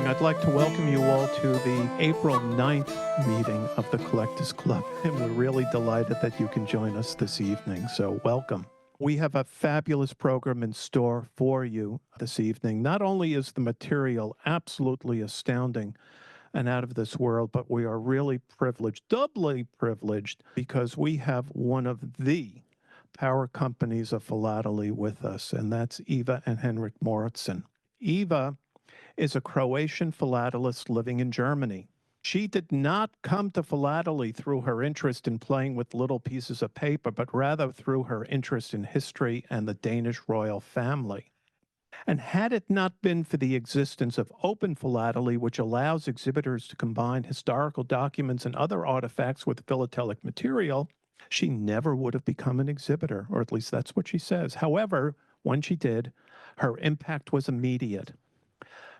evening. I'd like to welcome you all to the April 9th meeting of the Collectors Club, and we're really delighted that you can join us this evening, so welcome. We have a fabulous program in store for you this evening. Not only is the material absolutely astounding and out of this world, but we are really privileged, doubly privileged, because we have one of the power companies of philately with us, and that's Iva and Henrik Mouritsen. Iva is a Croatian philatelist living in Germany. She did not come to philately through her interest in playing with little pieces of paper, but rather through her interest in history and the Danish Royal family. And had it not been for the existence of Open Philately, which allows exhibitors to combine historical documents and other artifacts with philatelic material, she never would have become an exhibitor, or at least that's what she says. However, when she did, her impact was immediate.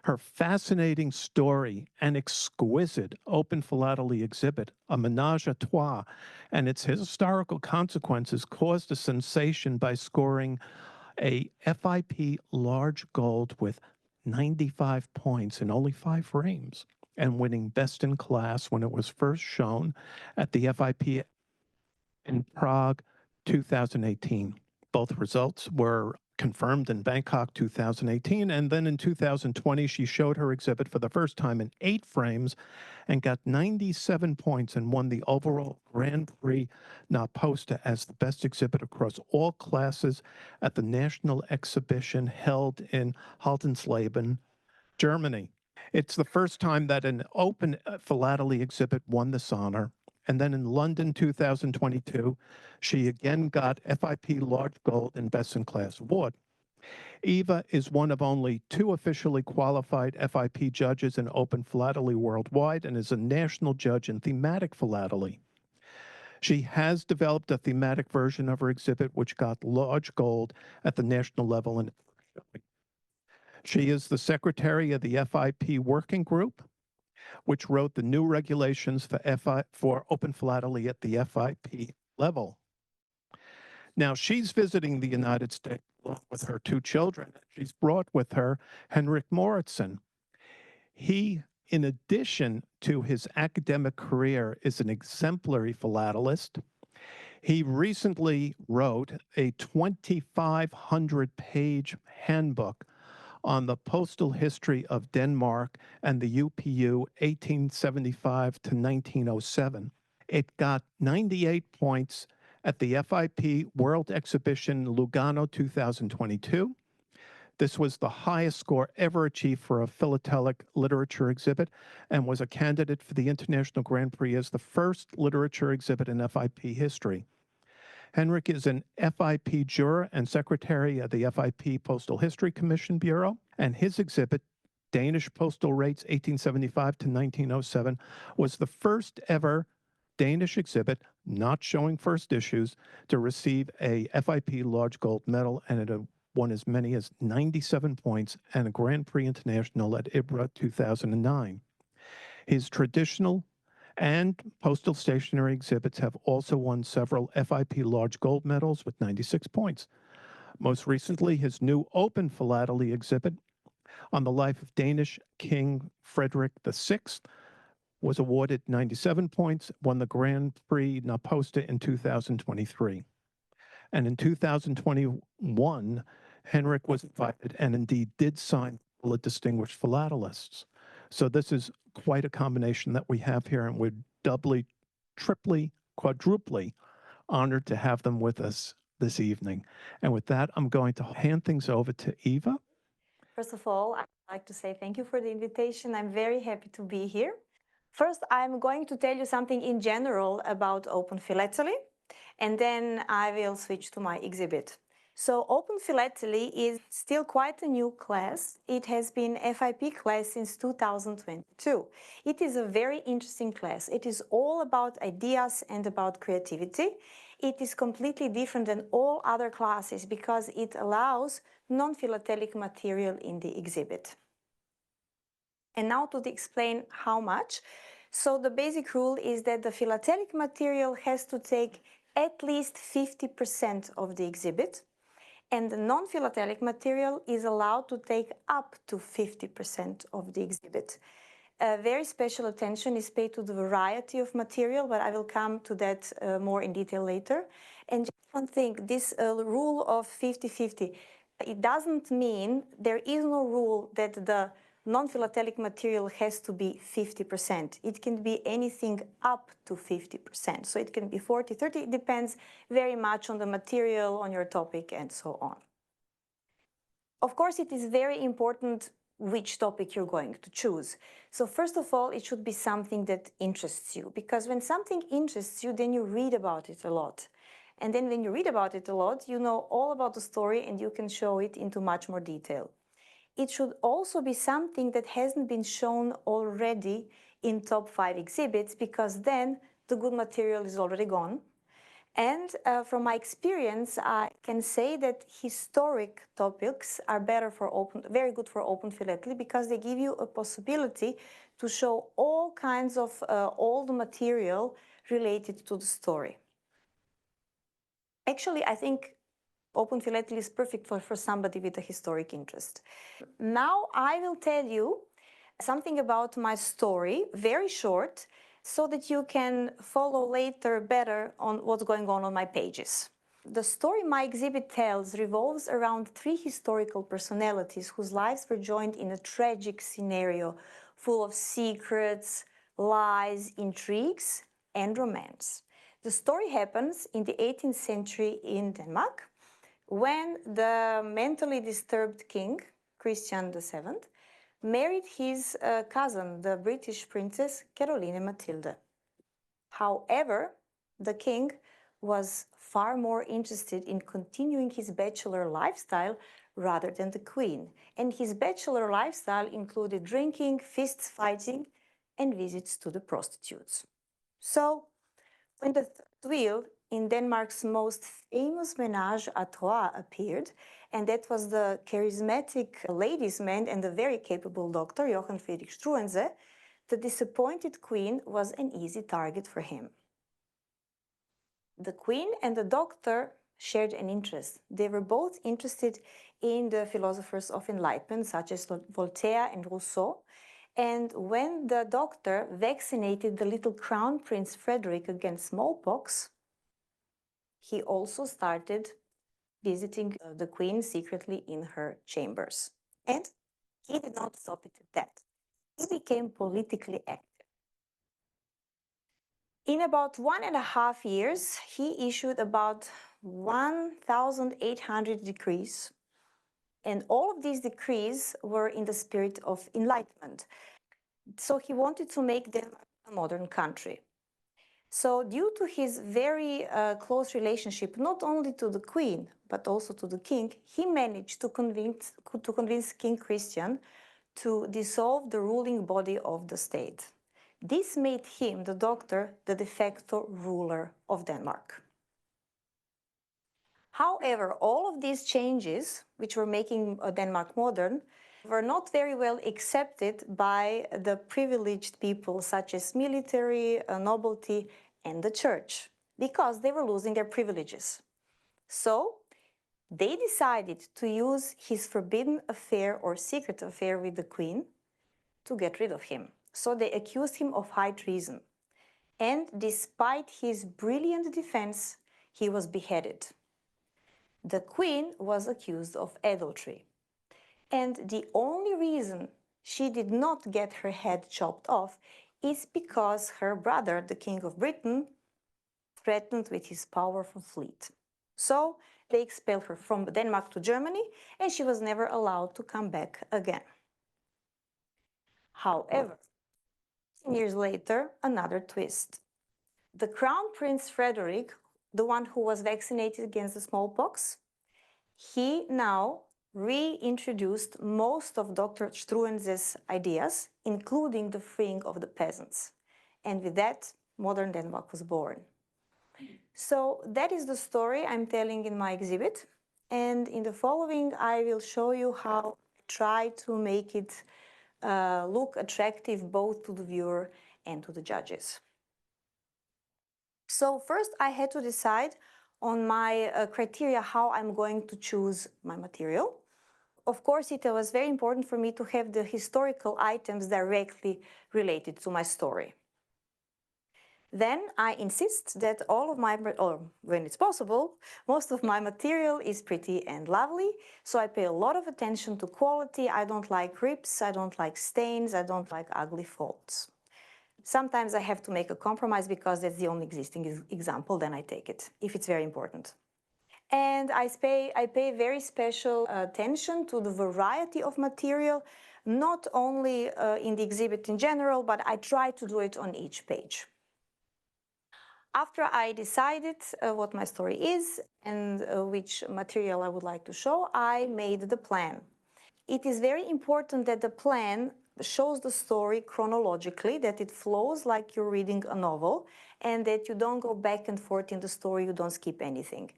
Her fascinating story and exquisite Open Philately exhibit, a ménage à trois, and its historical consequences caused a sensation by scoring a FIP large gold with 95 points in only 5 frames and winning best in class when it was first shown at the FIP in Prague 2018. Both results were confirmed in Bangkok 2018, and then in 2020 she showed her exhibit for the first time in 8 frames and got 97 points and won the overall Grand Prix Napoleonic as the best exhibit across all classes at the National Exhibition held in Haldensleben, Germany. It's the first time that an open philately exhibit won this honor. And then in London 2022, she again got FIP Large Gold and Best in Class Award. Iva is one of only 2 officially qualified FIP judges in Open Philately worldwide and is a national judge in thematic philately. She has developed a thematic version of her exhibit, which got large gold at the national level. And she is the secretary of the FIP Working Group, which wrote the new regulations for Open Philately at the FIP level. Now, she's visiting the United States along with her 2 children. She's brought with her Henrik Mouritsen. He, in addition to his academic career, is an exemplary philatelist. He recently wrote a 2,500-page handbook on the postal history of Denmark and the UPU 1875 to 1907. It got 98 points at the FIP World Exhibition Lugano 2022. This was the highest score ever achieved for a philatelic literature exhibit and was a candidate for the International Grand Prix as the first literature exhibit in FIP history. Henrik is an FIP juror and secretary of the FIP Postal History Commission Bureau, and his exhibit, Danish Postal Rates 1875 to 1907, was the first ever Danish exhibit, not showing first issues, to receive a FIP large gold medal, and it won as many as 97 points and a Grand Prix International at IBRA 2009. His traditional and postal stationery exhibits have also won several FIP large gold medals with 96 points. Most recently, his new Open Philately exhibit on the life of Danish King Frederik VI was awarded 97 points, won the Grand Prix Napoleonic in 2023. And in 2021, Henrik was invited and indeed did sign the Distinguished Philatelists. So this is quite a combination that we have here, and we're doubly, triply, quadruply honored to have them with us this evening. And with that, I'm going to hand things over to Iva. First of all, I'd like to say thank you for the invitation. I'm very happy to be here. First, I'm going to tell you something in general about Open Philately, and then I will switch to my exhibit. So Open Philately is still quite a new class. It has been FIP class since 2022. It is a very interesting class. It is all about ideas and about creativity. It is completely different than all other classes because it allows non-philatelic material in the exhibit. And now to explain how much. So the basic rule is that the philatelic material has to take at least 50% of the exhibit. And the non-philatelic material is allowed to take up to 50% of the exhibit. Very special attention is paid to the variety of material, but I will come to that more in detail later. And just one thing, this rule of 50-50, it doesn't mean there is no rule that the non-philatelic material has to be 50%. It can be anything up to 50%. So it can be 40, 30, it depends very much on the material, on your topic, and so on. Of course, it is very important which topic you're going to choose. So first of all, it should be something that interests you, because when something interests you, then you read about it a lot. And then when you read about it a lot, you know all about the story and you can show it into much more detail. It should also be something that hasn't been shown already in top 5 exhibits, because then the good material is already gone. And from my experience, I can say that historic topics are very good for Open Philately, because they give you a possibility to show all kinds of old material related to the story. Actually, I think Open Philately is perfect for somebody with a historic interest. Now I will tell you something about my story, very short, so that you can follow later better on what's going on my pages. The story my exhibit tells revolves around 3 historical personalities whose lives were joined in a tragic scenario full of secrets, lies, intrigues, and romance. The story happens in the 18th century in Denmark, when the mentally disturbed king, Christian VII, married his cousin, the British Princess Caroline Matilda. However, the king was far more interested in continuing his bachelor lifestyle rather than the queen. And his bachelor lifestyle included drinking, fists fighting, and visits to the prostitutes. So, when the third wheel in Denmark's most famous ménage à trois appeared, and that was the charismatic ladies' man and the very capable doctor, Johann Friedrich Struensee, the disappointed queen was an easy target for him. The queen and the doctor shared an interest. They were both interested in the philosophers of enlightenment, such as Voltaire and Rousseau. And when the doctor vaccinated the little Crown Prince Frederik against smallpox, he also started visiting the queen secretly in her chambers. And he did not stop it at that. He became politically active. In about 1.5 years, he issued about 1,800 decrees. And all of these decrees were in the spirit of enlightenment. So he wanted to make Denmark a modern country. So due to his very close relationship, not only to the queen, but also to the king, he managed to convince King Christian to dissolve the ruling body of the state. This made him, the doctor, the de facto ruler of Denmark. However, all of these changes, which were making Denmark modern, were not very well accepted by the privileged people such as military, nobility, and the church, because they were losing their privileges. So they decided to use his forbidden affair or secret affair with the queen to get rid of him. So they accused him of high treason. And despite his brilliant defense, he was beheaded. The queen was accused of adultery. And the only reason she did not get her head chopped off is because her brother, the King of Britain, threatened with his powerful fleet. So they expelled her from Denmark to Germany, and she was never allowed to come back again. However, 10 years later, another twist. The Crown Prince Frederik, the one who was vaccinated against the smallpox, he now reintroduced most of Dr. Struensee's ideas, including the freeing of the peasants. And with that, modern Denmark was born. So that is the story I'm telling in my exhibit. And in the following, I will show you how I try to make it look attractive both to the viewer and to the judges. So first I had to decide on my criteria how I'm going to choose my material. Of course, it was very important for me to have the historical items directly related to my story. Then I insist that all of my, or when it's possible, most of my material is pretty and lovely. So I pay a lot of attention to quality. I don't like rips, I don't like stains, I don't like ugly folds. Sometimes I have to make a compromise because that's the only existing example, then I take it, if it's very important. And I pay very special attention to the variety of material, not only in the exhibit in general, but I try to do it on each page. After I decided what my story is and which material I would like to show, I made the plan. It is very important that the plan shows the story chronologically, that it flows like you're reading a novel, and that you don't go back and forth in the story, you don't skip anything.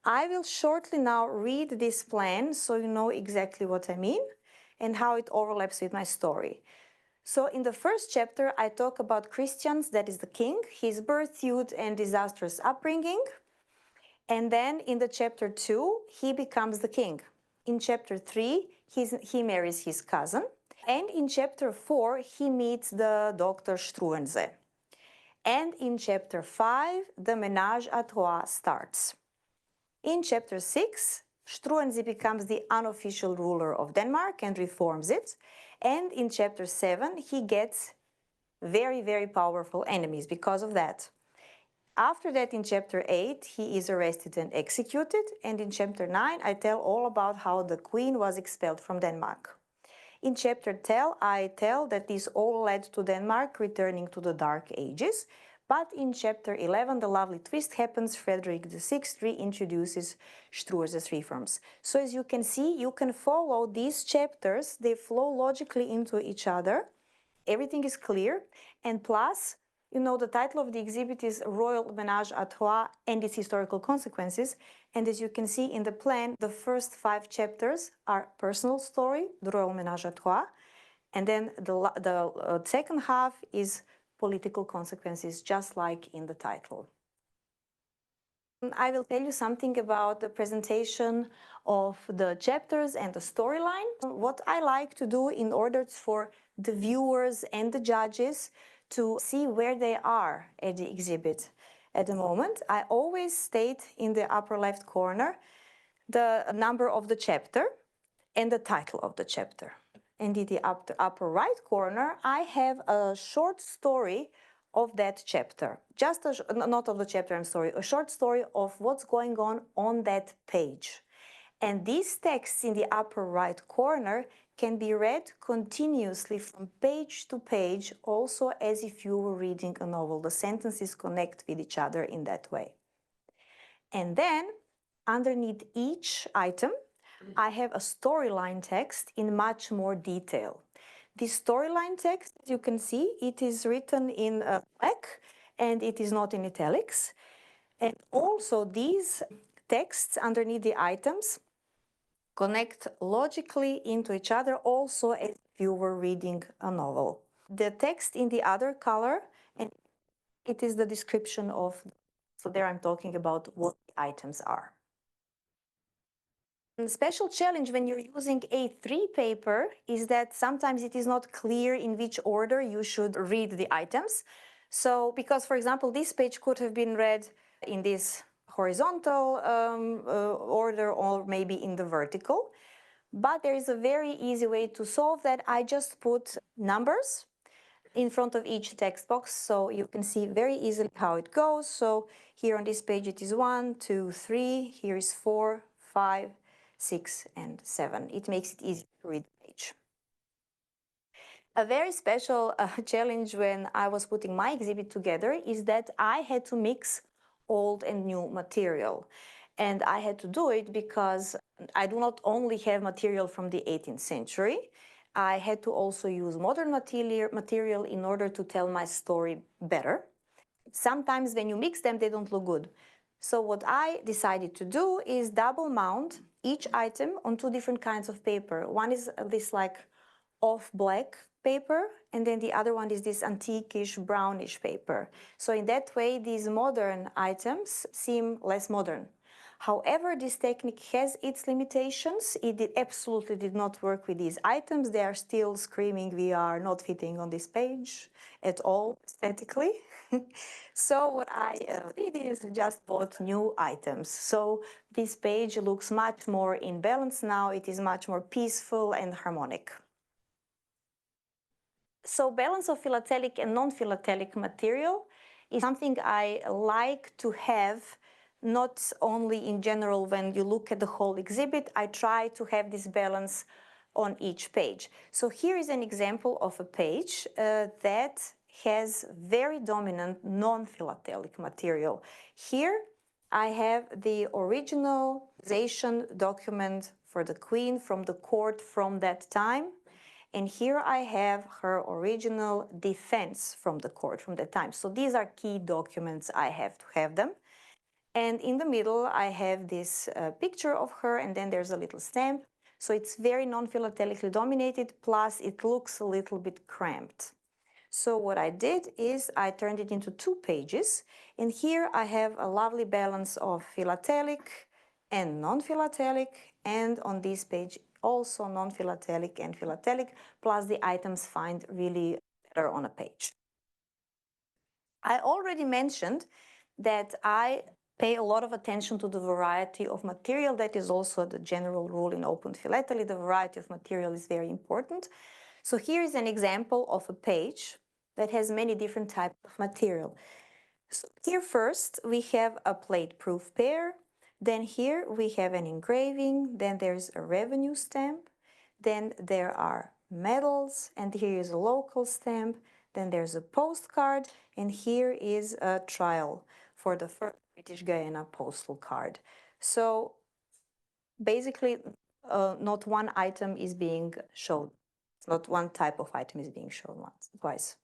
I will shortly now read this plan so you know exactly what I mean and how it overlaps with my story. So in the first chapter, I talk about Christian, that is the king, his birth, youth, and disastrous upbringing. And then in the chapter 2, he becomes the king. In chapter 3, he marries his cousin. And in chapter 4, he meets the Dr. Struensee. And in chapter 5, the ménage à trois starts. In chapter 6, Struensee becomes the unofficial ruler of Denmark and reforms it. And in chapter 7, he gets very, very powerful enemies because of that. After that, in chapter 8, he is arrested and executed. And in chapter 9, I tell all about how the queen was expelled from Denmark. In chapter 10, I tell that this all led to Denmark returning to the Dark Ages. But in chapter 11, the lovely twist happens. Frederik VI reintroduces Struensee's reforms. So as you can see, you can follow these chapters. They flow logically into each other. Everything is clear. And plus, you know, the title of the exhibit is Royal Ménage à Trois and its historical consequences. And as you can see in the plan, the first 5 chapters are personal story, the Royal Ménage à Trois. And then the second half is political consequences, just like in the title. I will tell you something about the presentation of the chapters and the storyline. What I like to do in order for the viewers and the judges to see where they are at the exhibit at the moment, I always state in the upper left corner the number of the chapter and the title of the chapter. And in the upper right corner, I have a short story of that chapter. Just not of the chapter, I'm sorry, a short story of what's going on that page. And these texts in the upper right corner can be read continuously from page to page, also as if you were reading a novel. The sentences connect with each other in that way. And then underneath each item, I have a storyline text in much more detail. This storyline text, as you can see, it is written in black and it is not in italics. And also these texts underneath the items connect logically into each other, also as if you were reading a novel. The text in the other color, and it is the description of, so there I'm talking about what the items are. The special challenge when you're using A3 paper is that sometimes it is not clear in which order you should read the items. So, because for example, this page could have been read in this horizontal order or maybe in the vertical. But there is a very easy way to solve that. I just put numbers in front of each text box, so you can see very easily how it goes. So here on this page it is 1, 2, 3, here is 4, 5, 6, and 7. It makes it easy to read the page. A very special challenge when I was putting my exhibit together is that I had to mix old and new material. And I had to do it because I do not only have material from the 18th century, I had to also use modern material in order to tell my story better. Sometimes when you mix them, they don't look good. So what I decided to do is double mount each item on 2 different kinds of paper. One is this like off black paper, and then the other one is this antiquish brownish paper. So in that way, these modern items seem less modern. However, this technique has its limitations. Absolutely did not work with these items. They are still screaming, we are not fitting on this page at all aesthetically. So what I did is just bought new items. So this page looks much more in balance now. It is much more peaceful and harmonic. So balance of philatelic and non-philatelic material is something I like to have, not only in general when you look at the whole exhibit. I try to have this balance on each page. So here is an example of a page that has very dominant non-philatelic material. Here I have the originalization document for the queen from the court from that time. And here I have her original defense from the court from that time. So these are key documents, I have to have them. And in the middle, I have this picture of her, and then there's a little stamp. So it's very non-philatelically dominated, plus it looks a little bit cramped. So what I did is I turned it into 2 pages, and here I have a lovely balance of philatelic and non-philatelic, and on this page also non-philatelic and philatelic, plus the items find really better on a page. I already mentioned that I pay a lot of attention to the variety of material. That is also the general rule in Open Philately. The variety of material is very important. So here is an example of a page that has many different types of material. So here first we have a plate-proof pair. Then here we have an engraving. Then there's a revenue stamp. Then there are medals, and here is a local stamp. Then there's a postcard, and here is a trial for the first British Guiana postal card. So basically, not one item is being shown. Not one type of item is being shown twice.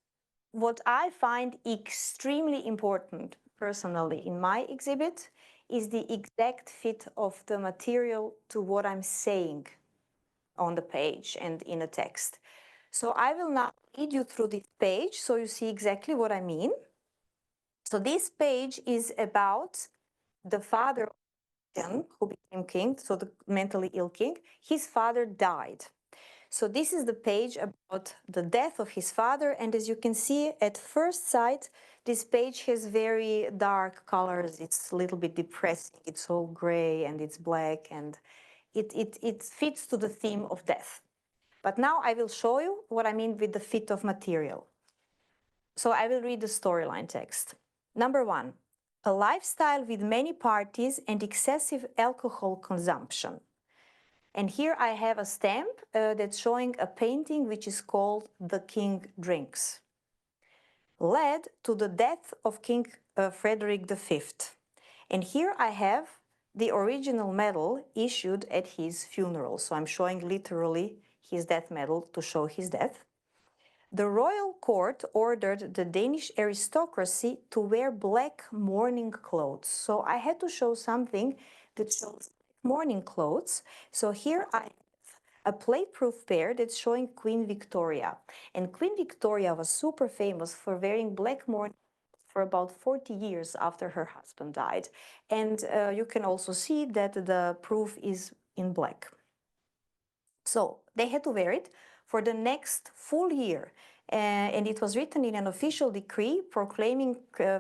What I find extremely important personally in my exhibit is the exact fit of the material to what I'm saying on the page and in a text. So I will now lead you through this page so you see exactly what I mean. So this page is about the father who became king, so the mentally ill king. His father died. So this is the page about the death of his father, and as you can see at first sight, this page has very dark colors. It's a little bit depressing. It's all gray and it's black, and it fits to the theme of death. But now I will show you what I mean with the fit of material. So I will read the storyline text. Number 1, a lifestyle with many parties and excessive alcohol consumption. And here I have a stamp that's showing a painting which is called The King Drinks. Led to the death of King Frederik V. And here I have the original medal issued at his funeral. So I'm showing literally his death medal to show his death. The royal court ordered the Danish aristocracy to wear black mourning clothes. So I had to show something that shows mourning clothes. So here I have a plate-proof pair that's showing Queen Victoria. And Queen Victoria was super famous for wearing black mourning for about 40 years after her husband died. And you can also see that the proof is in black. So they had to wear it for the next full year. And it was written in an official decree proclaiming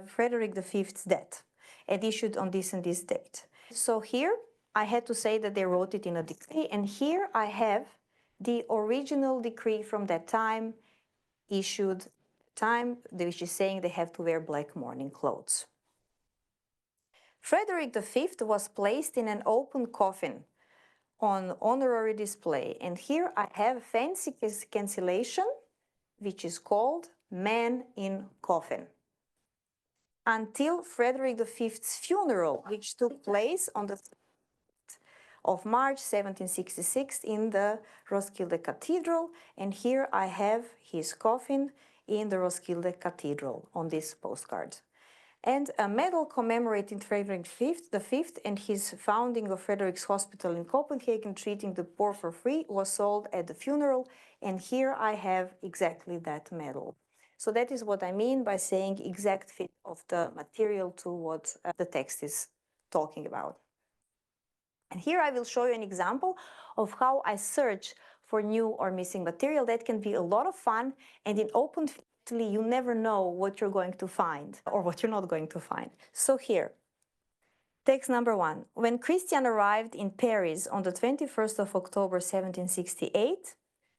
Frederik V's death and issued on this and this date. So here I had to say that they wrote it in a decree, and here I have the original decree from that time issued which is saying they have to wear black mourning clothes. Frederik V was placed in an open coffin on honorary display, and here I have a fancy cancellation which is called Man in Coffin. Until Frederik V's funeral, which took place on the 5th of March 1766 in the Roskilde Cathedral, and here I have his coffin in the Roskilde Cathedral on this postcard. and a medal commemorating Frederik V and his founding of Frederik's Hospital in Copenhagen, treating the poor for free, was sold at the funeral. And here I have exactly that medal. So that is what I mean by saying exact fit of the material to what the text is talking about. And here I will show you an example of how I search for new or missing material. That can be a lot of fun, and in Open Philately, you never know what you're going to find or what you're not going to find. So here, text number 1. When Christian arrived in Paris on the 21st of October 1768,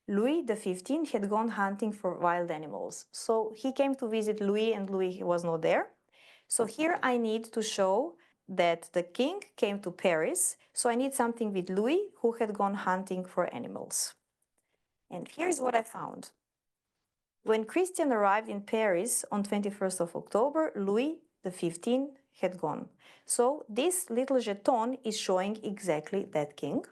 Louis XV had gone hunting for wild animals. So he came to visit Louis, and Louis was not there. So here I need to show that the king came to Paris. So I need something with Louis, who had gone hunting for animals. And here's what I found. When Christian arrived in Paris on 21st of October, Louis XV had gone. So this little jeton is showing exactly that king.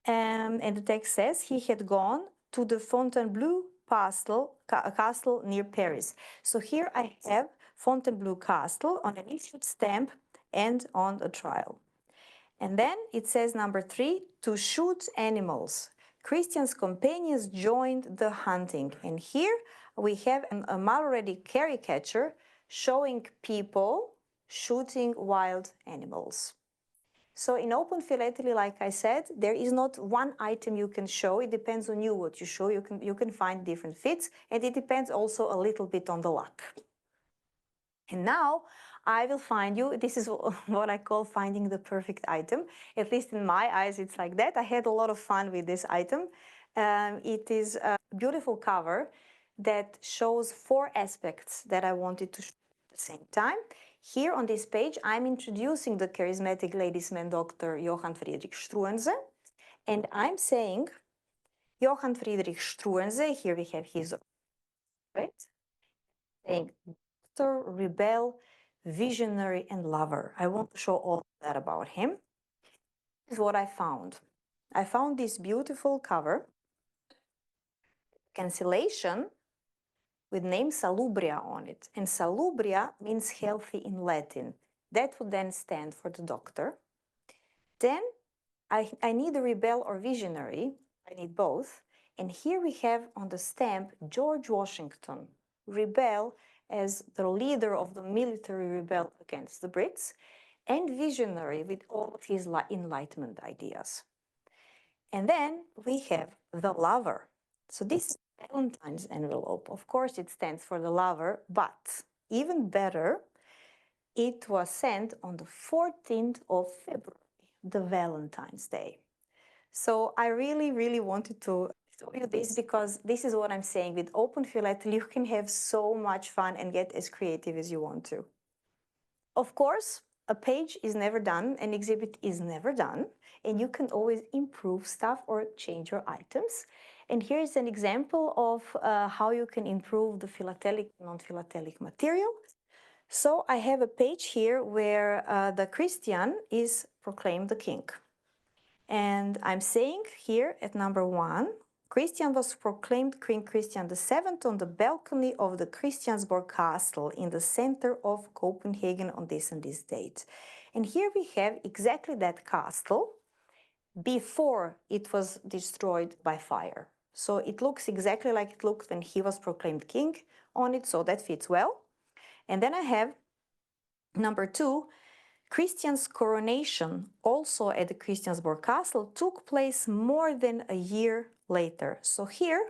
And the text says he had gone to the Fontainebleau castle near Paris. So here I have Fontainebleau Castle on an issued stamp and on a trial. And then it says number 3, to shoot animals. Christian's companions joined the hunting. And here we have a Malready caricature showing people shooting wild animals. So in Open Philately, like I said, there is not one item you can show. It depends on you what you show. You can find different fits, and it depends also a little bit on the luck. And now I will find you, this is what I call finding the perfect item. At least in my eyes, it's like that. I had a lot of fun with this item. It is a beautiful cover that shows 4 aspects that I wanted to show at the same time. Here on this page, I'm introducing the charismatic ladies' man Dr. Johann Friedrich Struensee, and I'm saying Johann Friedrich Struensee, here we have his, right? Saying Dr. Rebel, visionary and lover. I want to show all that about him. This is what I found. I found this beautiful cover, cancellation, with name Salubria on it. And Salubria means healthy in Latin. That would then stand for the doctor. Then I need a rebel or visionary. I need both. And here we have on the stamp George Washington, rebel as the leader of the military rebel against the Brits, and visionary with all of his enlightenment ideas. And then we have the lover. So this is Valentine's envelope. Of course, it stands for the lover, but even better, it was sent on the 14th of February, the Valentine's Day. So I really, really wanted to show you this because this is what I'm saying. With Open Philately, you can have so much fun and get as creative as you want to. Of course, a page is never done, an exhibit is never done, and you can always improve stuff or change your items. And here is an example of how you can improve the philatelic, non-philatelic material. So I have a page here where the Christian is proclaimed the king. And I'm saying here at number 1, Christian was proclaimed King Christian VII on the balcony of the Christiansborg Castle in the center of Copenhagen on this and this date. And here we have exactly that castle before it was destroyed by fire. So it looks exactly like it looked when he was proclaimed king on it, so that fits well. And then I have number 2, Christian's coronation, also at the Christiansborg Castle, took place more than a year later. So here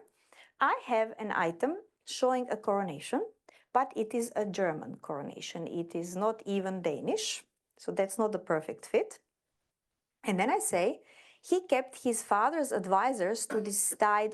I have an item showing a coronation, but it is a German coronation. It is not even Danish, so that's not the perfect fit. And then I say, he kept his father's advisors to decide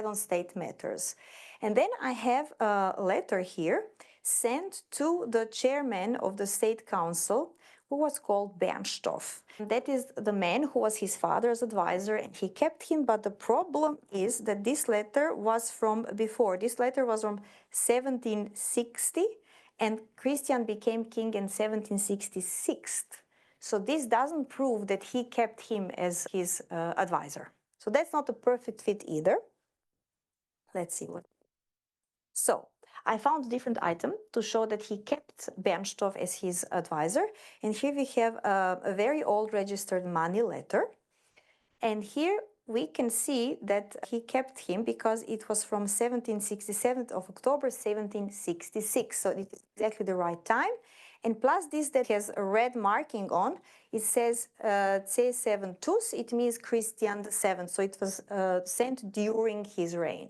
on state matters. And then I have a letter here sent to the chairman of the state council, who was called Bernstorff. That is the man who was his father's advisor, and he kept him, but the problem is that this letter was from before. This letter was from 1760, and Christian became king in 1766. So this doesn't prove that he kept him as his advisor. So that's not a perfect fit either. Let's see what. So I found a different item to show that he kept Bernstorff as his advisor. And here we have a very old registered money letter. And here we can see that he kept him because it was from 1767 of October 1766. So it is exactly the right time. And plus this that has a red marking on, it says C7 tus, it means Christian VII. So it was sent during his reign.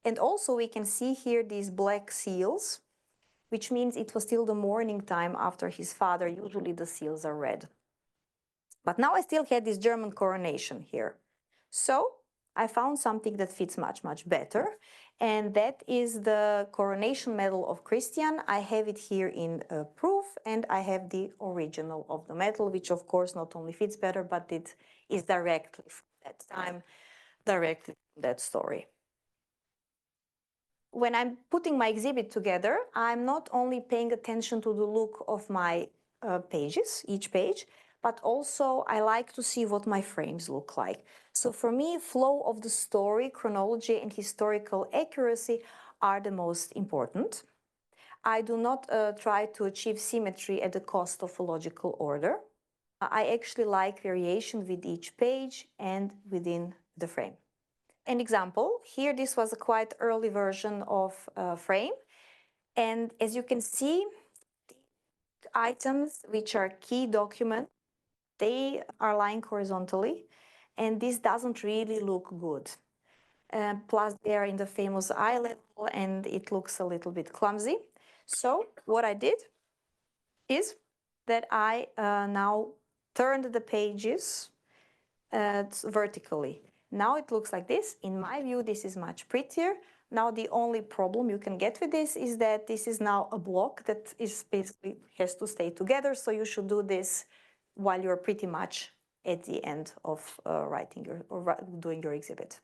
And also we can see here these black seals, which means it was still the morning time after his father. Usually the seals are red. But now I still had this German coronation here. So I found something that fits much, much better. And that is the coronation medal of Christian. I have it here in proof, and I have the original of the medal, which of course not only fits better, but it is directly from that time, directly from that story. When I'm putting my exhibit together, I'm not only paying attention to the look of my pages, each page, but also I like to see what my frames look like. So for me, flow of the story, chronology, and historical accuracy are the most important. I do not try to achieve symmetry at the cost of a logical order. I actually like variation with each page and within the frame. An example, here this was a quite early version of frame. And as you can see, the items which are key documents, they are lying horizontally, and this doesn't really look good. Plus they are in the famous eye level, and it looks a little bit clumsy. So what I did is that I now turned the pages vertically. Now it looks like this. In my view, this is much prettier. Now the only problem you can get with this is that this is now a block that is basically has to stay together. So you should do this while you're pretty much at the end of writing your or doing your exhibit.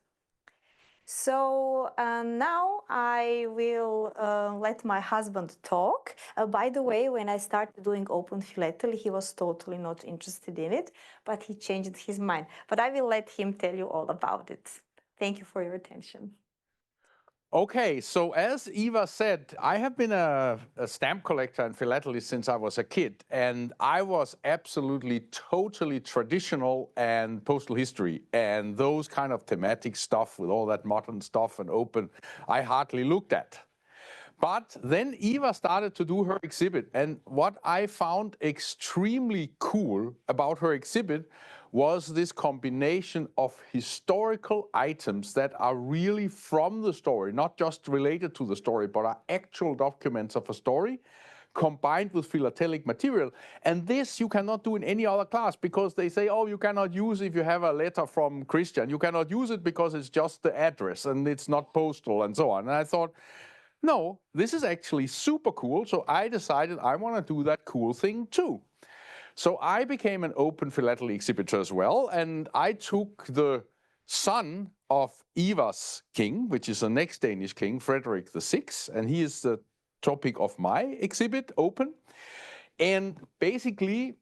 So now I will let my husband talk. By the way, when I started doing Open Philately, he was totally not interested in it, but he changed his mind. But I will let him tell you all about it. Thank you for your attention. Okay, so as Iva said, I have been a stamp collector and philately since I was a kid, and I was absolutely totally traditional and postal history and those kind of thematic stuff with all that modern stuff and open, I hardly looked at. But then Iva started to do her exhibit, and what I found extremely cool about her exhibit was this combination of historical items that are really from the story, not just related to the story, but are actual documents of a story, combined with philatelic material. And this you cannot do in any other class, because they say, oh, you cannot use if you have a letter from Christian. You cannot use it because it's just the address and it's not postal and so on. And I thought, no, this is actually super cool. So I decided I want to do that cool thing too. So I became an Open Philately exhibitor as well, and I took the son of Iva's king, which is the next Danish king, Frederik VI, and he is the topic of my exhibit, Open. And basically,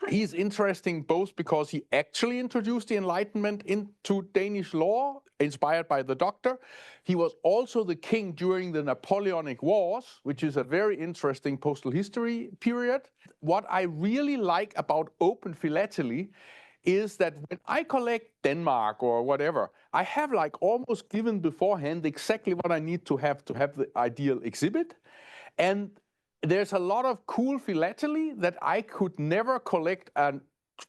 he's interesting both because he actually introduced the Enlightenment into Danish law, inspired by the Doctor. He was also the king during the Napoleonic Wars, which is a very interesting postal history period. What I really like about Open Philately is that when I collect Denmark or whatever, I have like almost given beforehand exactly what I need to have the ideal exhibit. And there's a lot of cool philately that I could never collect an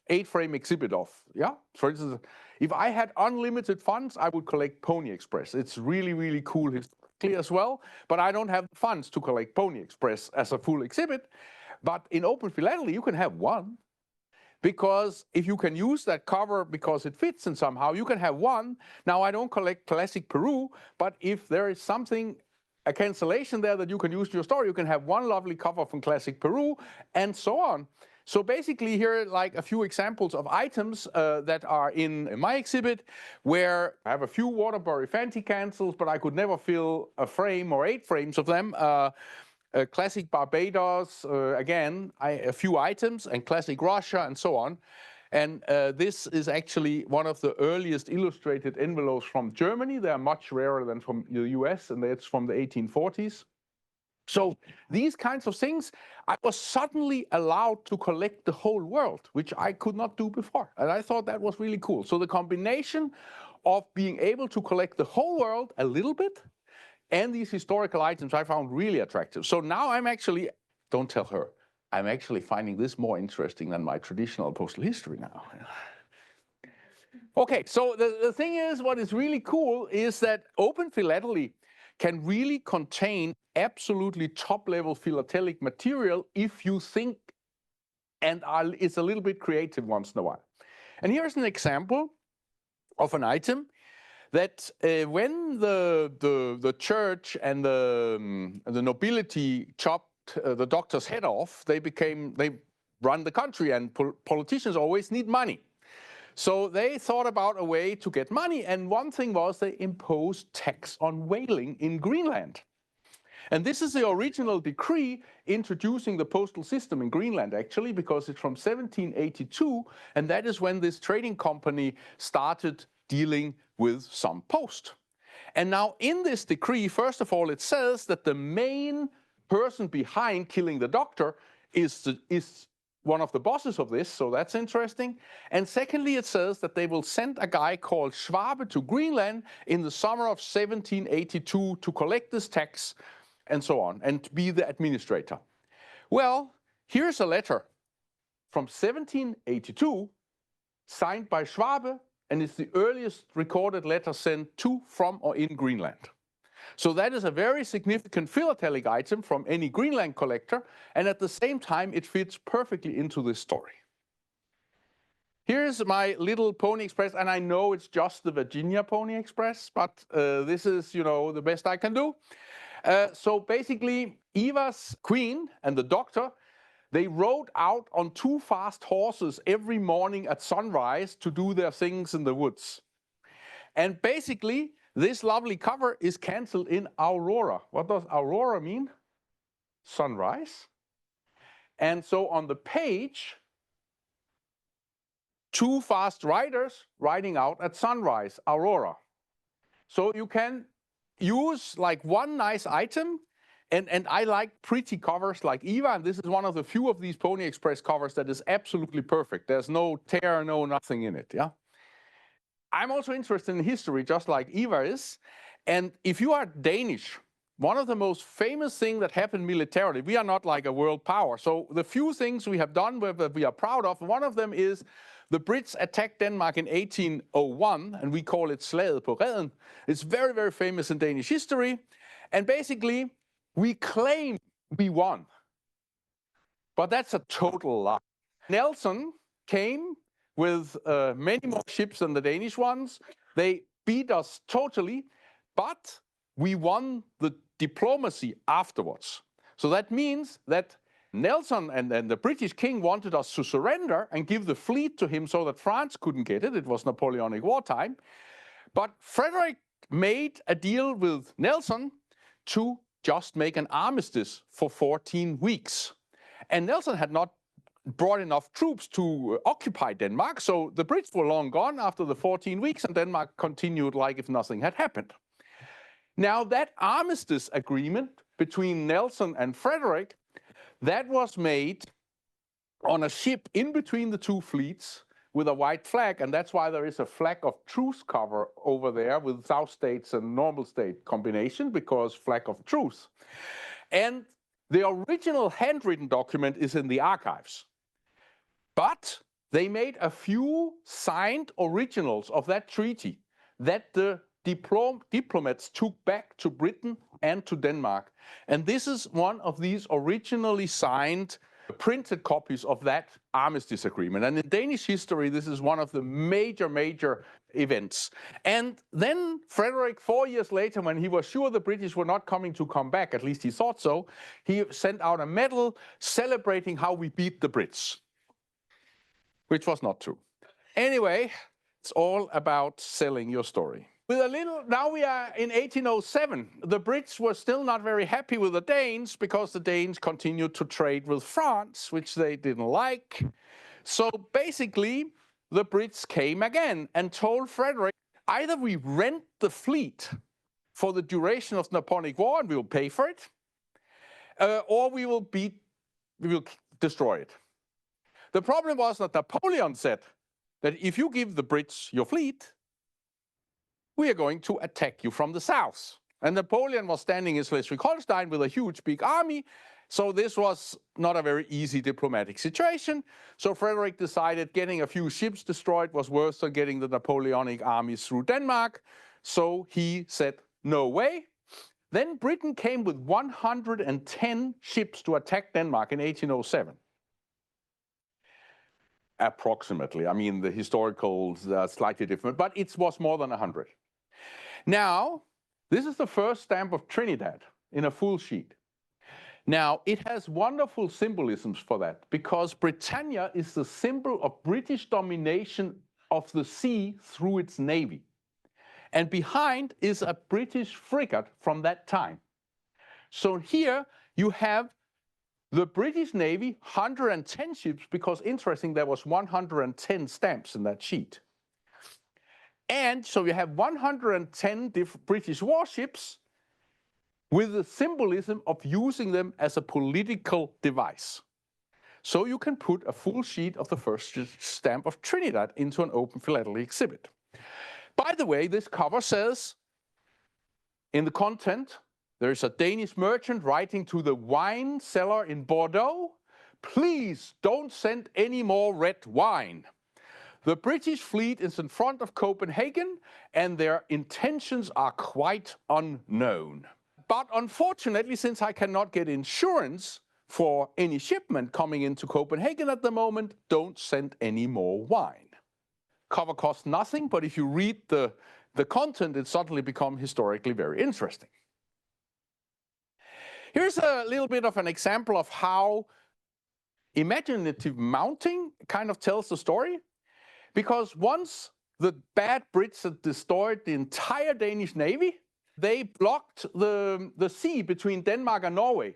8-frame exhibit of. Yeah, for instance, if I had unlimited funds, I would collect Pony Express. It's really, really cool historically as well, but I don't have the funds to collect Pony Express as a full exhibit. But in Open Philately, you can have one. Because if you can use that cover because it fits and somehow, you can have one. Now, I don't collect Classic Peru, but if there is something, a cancellation there that you can use in your story, you can have one lovely cover from Classic Peru and so on. So basically here are like a few examples of items that are in my exhibit, where I have a few Waterbury Fancy cancels, but I could never fill a frame or 8 frames of them. Classic Barbados, again, a few items, and Classic Russia, and so on. And this is actually one of the earliest illustrated envelopes from Germany. They are much rarer than from the US, and it's from the 1840s. So these kinds of things, I was suddenly allowed to collect the whole world, which I could not do before. And I thought that was really cool. So the combination of being able to collect the whole world a little bit and these historical items I found really attractive. So now I'm actually, don't tell her, I'm actually finding this more interesting than my traditional postal history now. Okay, so the thing is, what is really cool is that Open Philately can really contain absolutely top-level philatelic material if you think and it's a little bit creative once in a while. And here's an example of an item that when the church and the nobility chopped the doctor's head off, they run the country, and politicians always need money. So they thought about a way to get money, and one thing was they imposed tax on whaling in Greenland. And this is the original decree introducing the postal system in Greenland, actually, because it's from 1782, and that is when this trading company started dealing with some post. And now in this decree, first of all, it says that the main person behind killing the doctor is one of the bosses of this, so that's interesting. And secondly, it says that they will send a guy called Schwabe to Greenland in the summer of 1782 to collect this tax and so on, and be the administrator. Well, here's a letter from 1782 signed by Schwabe, and it's the earliest recorded letter sent to, from, or in Greenland. So that is a very significant philatelic item from any Greenland collector, and at the same time it fits perfectly into this story. Here's my little Pony Express, and I know it's just the Virginia Pony Express, but this is, you know, the best I can do. So basically, Iva's queen and the doctor, they rode out on 2 fast horses every morning at sunrise to do their things in the woods. And basically, this lovely cover is cancelled in Aurora. What does Aurora mean? Sunrise. And so on the page, 2 fast riders riding out at sunrise, Aurora. So you can use like one nice item, and I like pretty covers like Iva, and this is one of the few of these Pony Express covers that is absolutely perfect. There's no tear, no nothing in it, yeah? I'm also interested in history, just like Iva is. And if you are Danish, one of the most famous things that happened militarily, we are not like a world power. So the few things we have done that we are proud of, one of them is the Brits attacked Denmark in 1801, and we call it Slaget på Reden. It's very, very famous in Danish history. And basically, we claim we won. But that's a total lie. Nelson came with many more ships than the Danish ones. They beat us totally, but we won the diplomacy afterwards. So that means that Nelson and the British king wanted us to surrender and give the fleet to him so that France couldn't get it. It was Napoleonic War time. But Frederik made a deal with Nelson to just make an armistice for 14 weeks. And Nelson had not brought enough troops to occupy Denmark, so the Brits were long gone after the 14 weeks, and Denmark continued like if nothing had happened. Now, that armistice agreement between Nelson and Frederik, that was made on a ship in between the 2 fleets with a white flag, and that's why there is a flag of truce cover over there with South States and normal state combination, because flag of truce. And the original handwritten document is in the archives. But they made a few signed originals of that treaty that the diplomats took back to Britain and to Denmark. And this is one of these originally signed printed copies of that armistice agreement. And in Danish history, this is one of the major events. And then Frederik, 4 years later, when he was sure the British were not coming to come back, at least he thought so, he sent out a medal celebrating how we beat the Brits, which was not true. Anyway, it's all about selling your story. Now we are in 1807. The Brits were still not very happy with the Danes because the Danes continued to trade with France, which they didn't like. So basically, the Brits came again and told Frederik, either we rent the fleet for the duration of the Napoleonic War and we'll pay for it, or we will destroy it. The problem was that Napoleon said that if you give the Brits your fleet, we are going to attack you from the south. And Napoleon was standing in Schleswig-Holstein with a huge big army, so this was not a very easy diplomatic situation. So Frederick decided getting a few ships destroyed was worse than getting the Napoleonic armies through Denmark. So he said, no way. Then Britain came with 110 ships to attack Denmark in 1807. Approximately. I mean, the historicals are slightly different, but it was more than 100. Now, this is the first stamp of Trinidad in a full sheet. Now, it has wonderful symbolisms for that, because Britannia is the symbol of British domination of the sea through its navy. And behind is a British frigate from that time. So here you have the British Navy, 110 ships, because interesting, there was 110 stamps in that sheet. And so you have 110 British warships with the symbolism of using them as a political device. So you can put a full sheet of the first stamp of Trinidad into an open philately exhibit. By the way, this cover says, in the content, there is a Danish merchant writing to the wine seller in Bordeaux, please don't send any more red wine. The British fleet is in front of Copenhagen and their intentions are quite unknown. But unfortunately, since I cannot get insurance for any shipment coming into Copenhagen at the moment, don't send any more wine. Cover costs nothing, but if you read the content, it suddenly becomes historically very interesting. Here's a little bit of an example of how imaginative mounting kind of tells the story. Because once the bad Brits had destroyed the entire Danish navy, they blocked the sea between Denmark and Norway.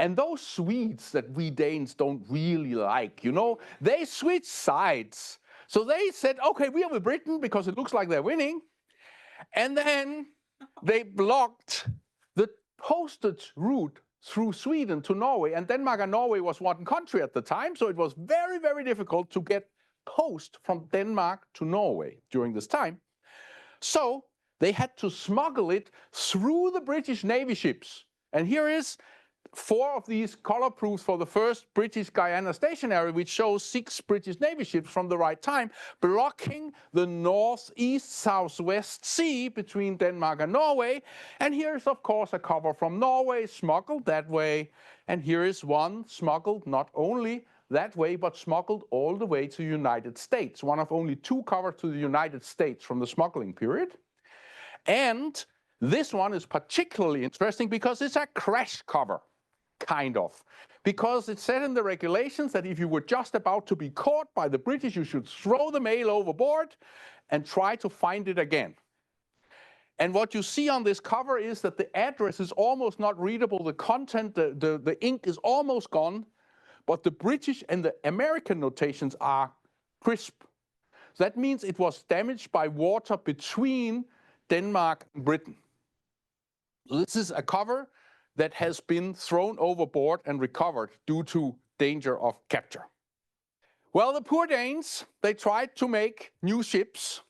And those Swedes that we Danes don't really like, you know, they switched sides. So they said, okay, we are with Britain because it looks like they're winning. And then they blocked the postage route through Sweden to Norway. And Denmark and Norway was one country at the time. So it was very, very difficult to get post from Denmark to Norway during this time. So they had to smuggle it through the British Navy ships. And here is 4 of these color proofs for the first British Guiana stationary, which shows 6 British Navy ships from the right time, blocking the northeast-southwest sea between Denmark and Norway. And here is, of course, a cover from Norway, smuggled that way. And here is one smuggled not only that way, but smuggled all the way to the United States. One of only 2 covers to the United States from the smuggling period. And this one is particularly interesting because it's a crash cover, kind of. Because it said in the regulations that if you were just about to be caught by the British, you should throw the mail overboard and try to find it again. And what you see on this cover is that the address is almost not readable. The content, the ink is almost gone. But the British and the American notations are crisp. So that means it was damaged by water between Denmark and Britain. This is a cover that has been thrown overboard and recovered due to danger of capture. Well, the poor Danes, they tried to make new ships.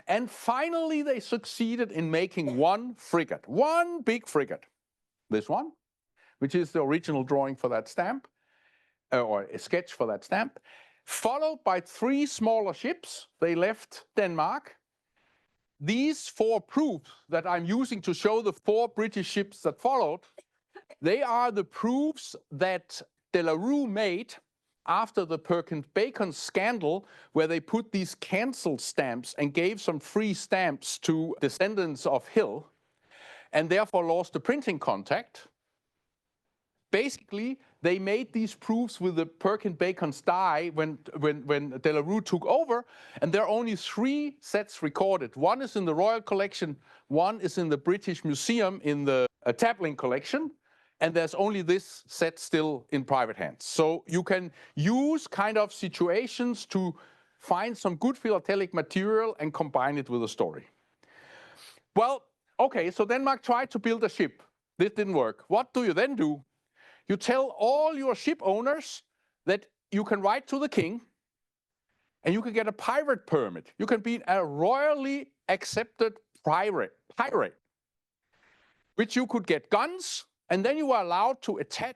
And finally, they succeeded in making one frigate, one big frigate. This one, which is the original drawing for that stamp. Or a sketch for that stamp, followed by 3 smaller ships. They left Denmark. These 4 proofs that I'm using to show the 4 British ships that followed, they are the proofs that De La Rue made after the Perkins-Bacon scandal, where they put these cancelled stamps and gave some free stamps to descendants of Hill, and therefore lost the printing contact. Basically, they made these proofs with the Perkins-Bacon's die when De La Rue took over, and there are only 3 sets recorded. One is in the Royal collection, one is in the British Museum in the Tabling collection, and there's only this set still in private hands. So you can use kind of situations to find some good philatelic material and combine it with a story. Well, okay, so Denmark tried to build a ship. This didn't work. What do you then do? you tell all your ship owners that you can write to the king and you can get a pirate permit. You can be a royally accepted pirate, which you could get guns, and then you were allowed to attack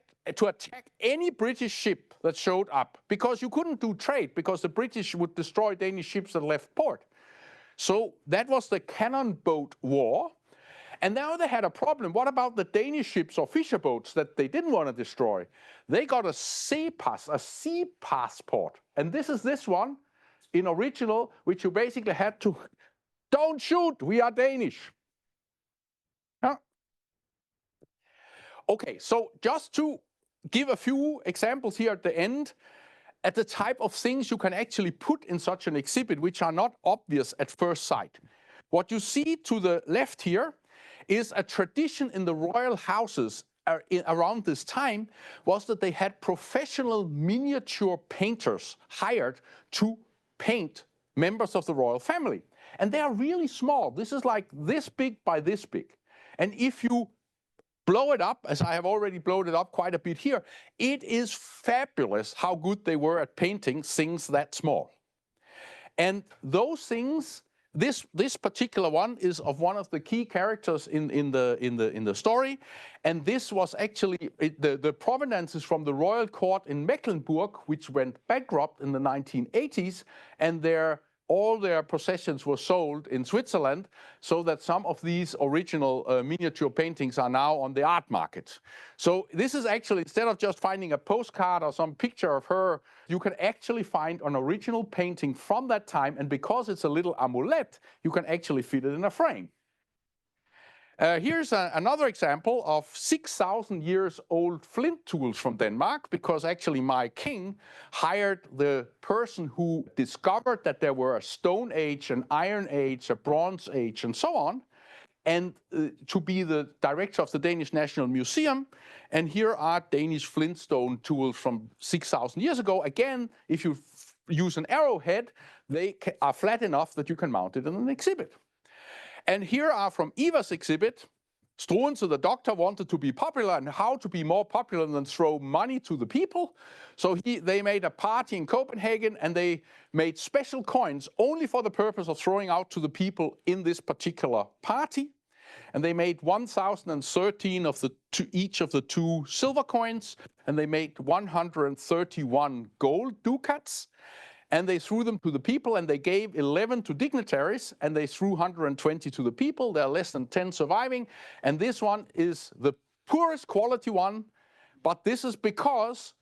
any British ship that showed up, because you couldn't do trade, because the British would destroy Danish ships that left port. So that was the cannon boat war. And now they had a problem. What about the Danish ships or fisher boats that they didn't want to destroy? They got a sea passport. And this is this one in original, which you basically had to, don't shoot, we are Danish. Huh? Okay, so just to give a few examples here at the end, at the type of things you can actually put in such an exhibit, which are not obvious at first sight. What you see to the left here is a tradition in the royal houses around this time, was that they had professional miniature painters hired to paint members of the royal family. And they are really small. This is like this big by this big. And if you blow it up, as I have already blown it up quite a bit here, it is fabulous how good they were at painting things that small. And those things, this particular one is of one of the key characters in the story, and this was actually the provenance is from the royal court in Mecklenburg, which went bankrupt in the 1980s, and all their possessions were sold in Switzerland, so that some of these original miniature paintings are now on the art market. So this is actually, instead of just finding a postcard or some picture of her, you can actually find an original painting from that time, and because it's a little amulet, you can actually fit it in a frame. Here's another example of 6,000 years old flint tools from Denmark, because actually my king hired the person who discovered that there were a Stone Age, an Iron Age, a Bronze Age, and so on, and to be the director of the Danish National Museum. And here are Danish flintstone tools from 6,000 years ago. Again, if you use an arrowhead, they are flat enough that you can mount it in an exhibit. And here are from Iva's exhibit. Struensee, the doctor, wanted to be popular, and how to be more popular than throw money to the people. So they made a party in Copenhagen, and they made special coins only for the purpose of throwing out to the people in this particular party. And they made 1,013 of each of the 2 silver coins, and they made 131 gold ducats. And they threw them to the people, and they gave 11 to dignitaries, and they threw 120 to the people. There are less than 10 surviving. And this one is the poorest quality one. But this is because,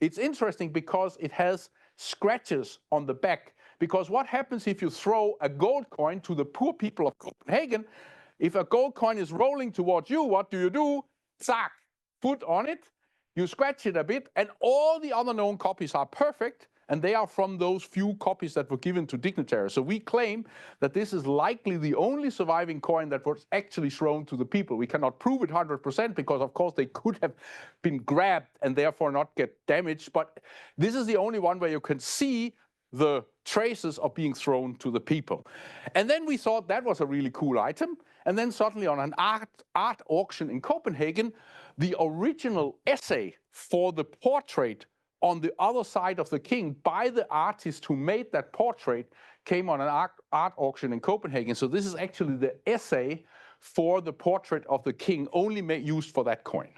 it's interesting because it has scratches on the back. Because what happens if you throw a gold coin to the poor people of Copenhagen? If a gold coin is rolling towards you, what do? Zack, foot on it, you scratch it a bit, and all the other known copies are perfect. And they are from those few copies that were given to dignitaries. So we claim that this is likely the only surviving coin that was actually thrown to the people. We cannot prove it 100% because, of course, they could have been grabbed and therefore not get damaged. But this is the only one where you can see the traces of being thrown to the people. And then we thought that was a really cool item. And then suddenly on an art auction in Copenhagen, the original essay for the portrait on the other side of the king by the artist who made that portrait came on an art auction in Copenhagen. So this is actually the essay for the portrait of the king, only used for that coin.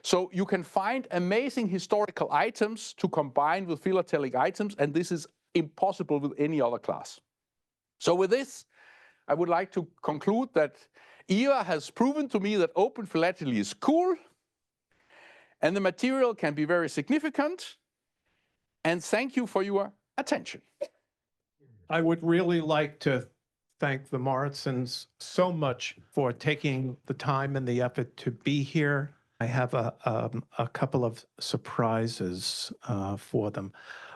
So you can find amazing historical items to combine with philatelic items, and this is impossible with any other class. So with this, I would like to conclude that Iva has proven to me that open philately is cool, and the material can be very significant. And thank you for your attention. I would really like to thank the Mouritsens so much for taking the time and the effort to be here. I have a couple of surprises for them.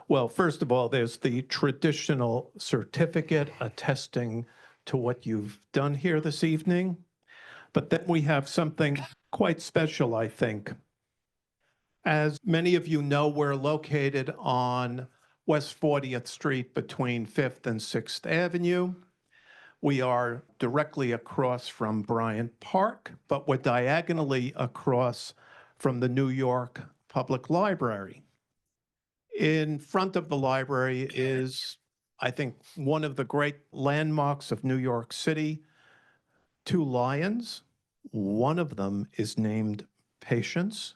Well, first of all, there's the traditional certificate attesting to what you've done here this evening. But then we have something quite special, I think. As many of you know, we're located on West 40th Street between 5th and 6th Avenue. We are directly across from Bryant Park, but we're diagonally across from the New York Public Library. In front of the library is, I think, one of the great landmarks of New York City, two lions. One of them is named Patience,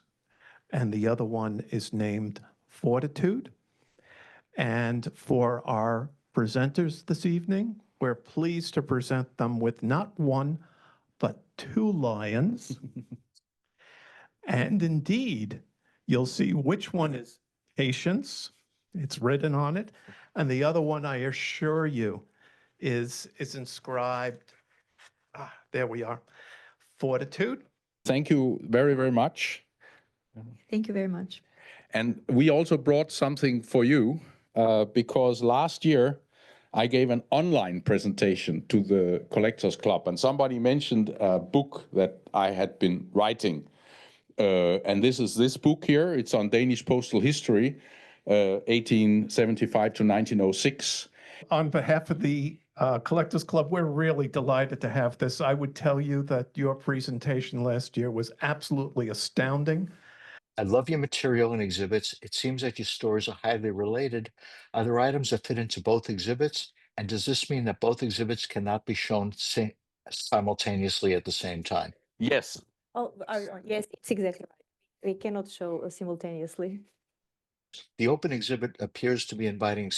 and the other one is named Fortitude. And for our presenters this evening, we're pleased to present them with not one, but two lions. And indeed, you'll see which one is Patience. It's written on it. And the other one, I assure you, is inscribed, there we are, Fortitude. Thank you very, very much. Thank you very much. And we also brought something for you because last year I gave an online presentation to the Collectors Club, and somebody mentioned a book that I had been writing. And this is this book here. It's on Danish postal history, 1875 to 1906. On behalf of the Collectors Club, we're really delighted to have this. I would tell you that your presentation last year was absolutely astounding. I love your material and exhibits. It seems like your stories are highly related. Are there items that fit into both exhibits? And does this mean that both exhibits cannot be shown simultaneously at the same time? Yes. Oh, yes, it's exactly right. We cannot show simultaneously. The open exhibit appears to be inviting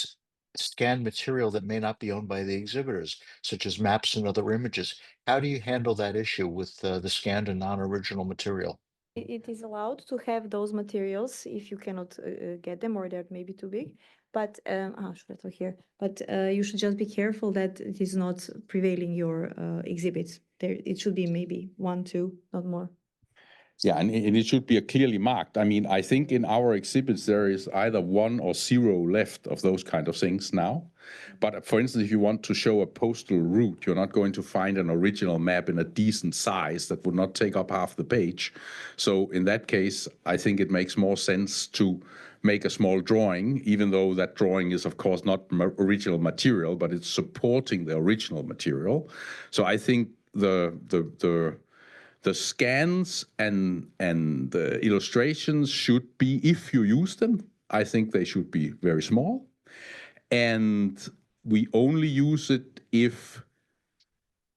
scanned material that may not be owned by the exhibitors, such as maps and other images. How do you handle that issue with the scanned and non-original material? It is allowed to have those materials if you cannot get them or they're maybe too big. But should I talk here? But you should just be careful that it is not prevailing your exhibits. There, it should be maybe 1, 2, not more. Yeah, and it should be clearly marked. I mean, I think in our exhibits there is either 1 or 0 left of those kind of things now. But for instance, if you want to show a postal route, you're not going to find an original map in a decent size that would not take up half the page. So in that case, I think it makes more sense to make a small drawing, even though that drawing is, of course, not original material, but it's supporting the original material. So I think the scans and the illustrations should be, if you use them, I think they should be very small. And we only use it if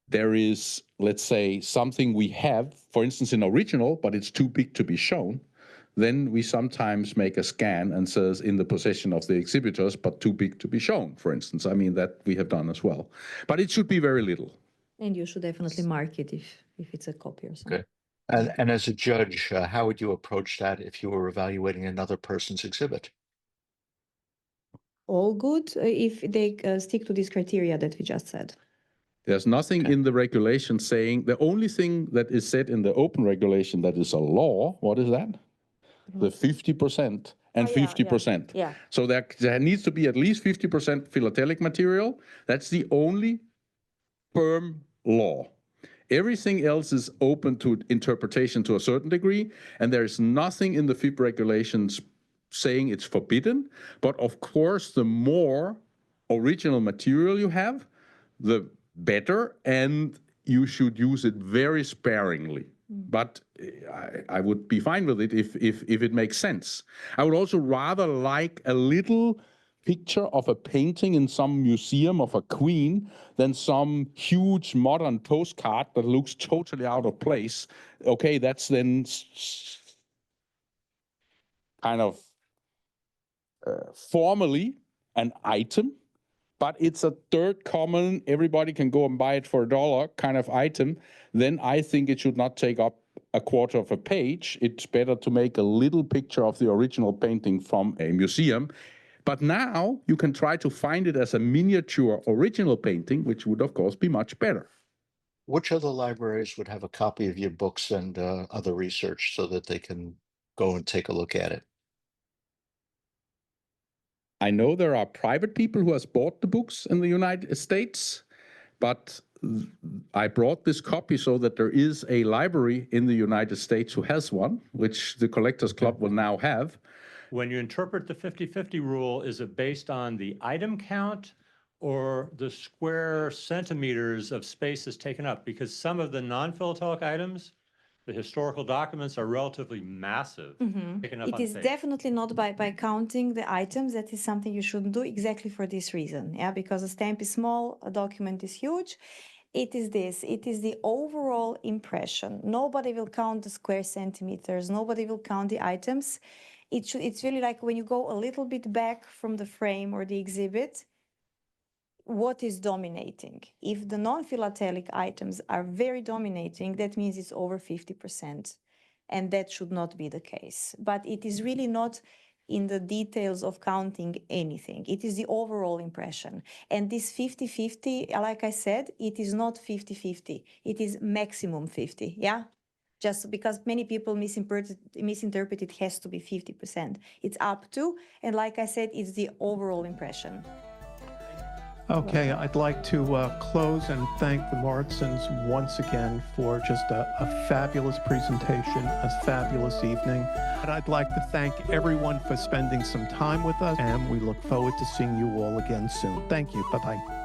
there is, let's say, something we have, for instance, in original, but it's too big to be shown. Then we sometimes make a scan and says in the possession of the exhibitors, but too big to be shown, for instance. I mean, that we have done as well. But it should be very little. And you should definitely mark it if it's a copy or something. Okay. And as a judge, how would you approach that if you were evaluating another person's exhibit? All good if they stick to these criteria that we just said. There's nothing in the regulation saying, the only thing that is said in the open regulation that is a law, what is that? The 50% and 50%. Yeah. So there needs to be at least 50% philatelic material. That's the only firm law. Everything else is open to interpretation to a certain degree, and there's nothing in the FIP regulations saying it's forbidden. But of course, the more original material you have, the better, and you should use it very sparingly. But I would be fine with it if it makes sense. I would also rather like a little picture of a painting in some museum of a queen than some huge modern postcard that looks totally out of place. Okay, that's then kind of formally an item, but it's a third common, everybody can go and buy it for $1 kind of item. Then I think it should not take up a quarter of a page. It's better to make a little picture of the original painting from a museum. But now you can try to find it as a miniature original painting, which would, of course, be much better. Which other libraries would have a copy of your books and other research so that they can go and take a look at it? I know there are private people who has bought the books in the United States, but I brought this copy so that there is a library in the United States who has one, which the Collectors Club will now have. When you interpret the 50-50 rule, is it based on the item count or the square centimeters of space is taken up? Because some of the non-philatelic items The historical documents are relatively massive. Taken up It on is tape. definitely not by counting the items. That is something you shouldn't do exactly for this reason. Yeah, because a stamp is small, a document is huge. It is this, it is the overall impression. Nobody will count the square centimeters. Nobody will count the items. It's really like when you go a little bit back from the frame or the exhibit, what is dominating? If the non-philatelic items are very dominating, that means it's over 50%. And that should not be the case. But it is really not in the details of counting anything. It is the overall impression. And this 50-50, like I said, it is not 50-50. It is maximum 50, yeah? Just because many people misinterpret it has to be 50%. It's up to, and like I said, it's the overall impression. Okay, I'd like to close and thank the Mouritsens once again for just a fabulous presentation, a fabulous evening. And I'd like to thank everyone for spending some time with us, and we look forward to seeing you all again soon. Thank you. Bye-bye.